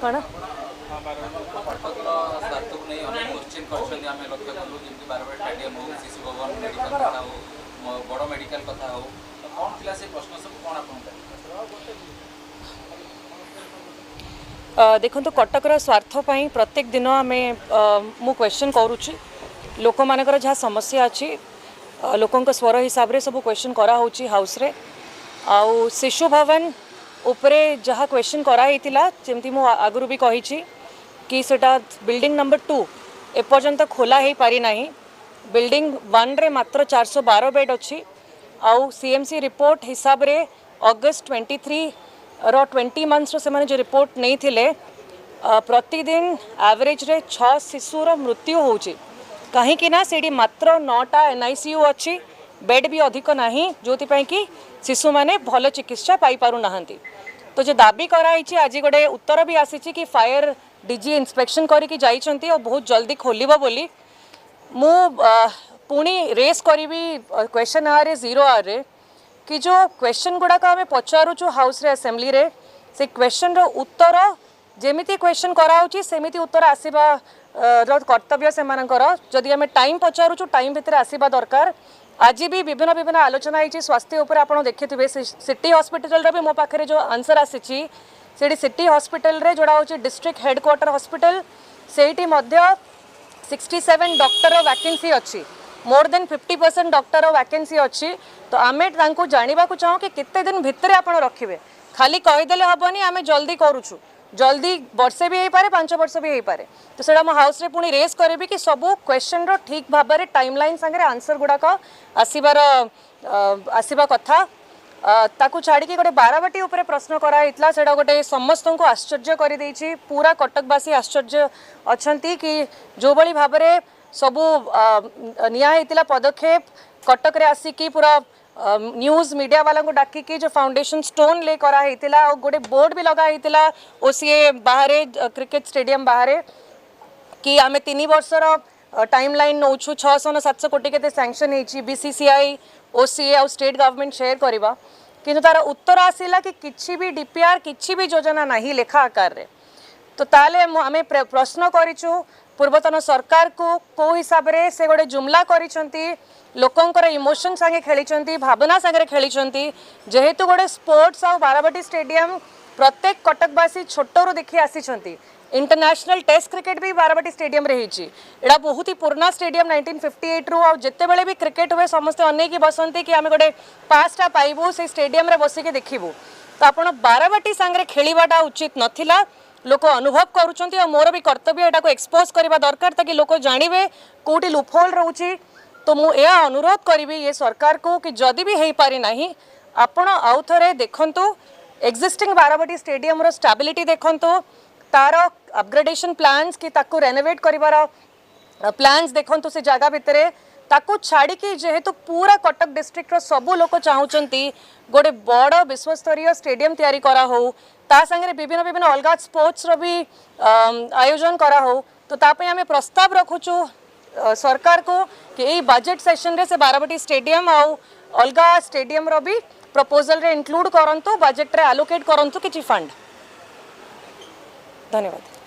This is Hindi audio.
कौन देखो तो कटकर स्वार्थपाई प्रत्येक दिन आम मु क्वेश्चन करुच्ची लोक मानकर जहाँ समस्या अच्छी लोकों स्वर हिसाब से सब क्वेश्चन करा होची हाउस रे आउ शिशु भवन उपरे जहाँ क्वेश्चन कराई जमती मु आगु भी कही कि सेटा बिल्डिंग नंबर 2 एपर्यंत खोला ही पारि नाही बिल्डिंग 1 रे मात्र 412 बेड अच्छी आउ सीएमसी रिपोर्ट हिसाब रे अगस्त 23 रो 20 मंथ्स रो से जो रिपोर्ट नहीं थिले प्रतिदिन एवरेज रे 6 शिशुर मृत्यु होची कहीं ना सेठी मात्र 9टा एनआईसीयू अच्छी बेड भी अधिक नहीं जो कि शिशु माने भल चिकित्सा पाई पारु नाहंती। तो जो दाबी कराई आज गोटे उत्तर भी आसी कि फायर डीजी इंस्पेक्शन करके जाइछंती और बहुत जल्दी खोलिबो बोली मु पुणी रेस करी क्वेश्चन आर 0 आर रे कि जो क्वेश्चन गुड़ाक आम पचारूँ हाउस रे असेंबली रे से क्वेश्चन रो उत्तर जेमिति क्वेश्चन कराउची सेमिति उत्तर आसीबा कर्तव्य से जदि आम टाइम पचारूँ टाइम भितर आसीबा दरकार। आज भी विभिन्न विभिन्न आलोचना होती स्वास्थ्य उपर आपड़ देखिए सिटी हॉस्पिटल भी मो पाखे जो आंसर आसी सिटी हॉस्पिटल रे जोड़ा हूँ डिस्ट्रिक्ट हेडक्वार्टर हॉस्पिटल से 67 डॉक्टर वैकेंसी अच्छी मोर देन 50% डॉक्टर वैकेंसी अच्छी। तो आम जानवा चाहूँ कि केते दिन भितर आप रखिए खाली कहीदेले हेनी आम जल्दी करुचु जल्दी वर्षे भी हो पारे 5 वर्ष भी हो पारे। तो सेटा मो हाउस रे पुणी रेस करी कि सबू क्वेश्चन रो ठीक भाव में टाइमलाइन सांगे आंसर गुड़ाक आसवा कथा ताकू छाड़ी गोटे बारबाटी उपरे प्रश्न कराइला सेटा गोटे समस्त को आश्चर्य कर देछि पूरा कटकवासी आश्चर्य अछंती कि जो बड़ी भाव में सबू निया हेतिला पदक्षेप कटक रे आसिकी पूरा न्यूज मीडिया वाला को डाकिकी जो फाउंडेशन स्टोन ले करा हेतिला और गोटे बोर्ड भी लगा हेतिला ओसीए बाहर क्रिकेट स्टेडियम बाहर कि आम 3 वर्षर टाइम लाइन नौ 600-700 कोटी के सैंक्शन होती बीसीसीआई ओसीए और स्टेट गवर्नमेंट शेयर करवा किंतु तार उत्तर आसला कि किसी भी डीपीआर किसी भी योजना नहीं लेखा आकार रे। तो ताले आम प्रश्न करिचु पूर्वतन सरकार को हिसाब से से गोटे जुमला करिसंती लोकंकर इमोशन संगे खेली भावना संगे खेली जेहेतु गोटे स्पोर्ट्स और बारबाटी स्टेडियम प्रत्येक कटकवासी छोटू देखी आसी इंटरनेशनल टेस्ट क्रिकेट भी बारबाटी स्टेडियम रे हिची एड़ा बहुत ही पुराना स्टेडियम 1958 रु जिते बेले भी क्रिकेट हुए समस्त अनेक बसंती कि आम गोटे पासटा पाइबू से स्टेडियम रे बसिके देखिबू। तो आपण बारबाटी सांगे खेलवाटा उचित नथिला लोक अनुभव करुँच और मोर भी कर्तव्य एटा को एक्सपोज करबा दरकार ताकि लोक जानिबे कोटी लूपहोल रोची। तो मु यह अनुरोध करी ये सरकार को कि जदि भी हो पारि नाही आपण आउ थरे देखंतु एक्जिस्टिंग बारबाटी स्टेडियम रो स्टेबिलिटी देखंतु तार अपग्रेडेशन प्लान्स कि ताकू रेनोवेट करिवार प्लान्स देखंतु से जगह भितरे ताकू छाड़ी कि जेहेतु पूरा कटक डिस्ट्रिक्ट रो सबु लोक चाहूचंती गोटे बड़ विश्वस्तरीय स्टेडियम तैयारी करा हो ता संगे विभिन्न विभिन्न अलग स्पोर्ट्स रो भी आयोजन करा हो। तो तापे आमे प्रस्ताव रखुचु सरकार को कि यही बजेट सेशन रे से बारबाटी स्टेडियम आउ अलग स्टेडियम रो भी प्रपोजल रे इंक्लूड करंतु बजेट रे एलोकेट करंतु किछि फंड। धन्यवाद।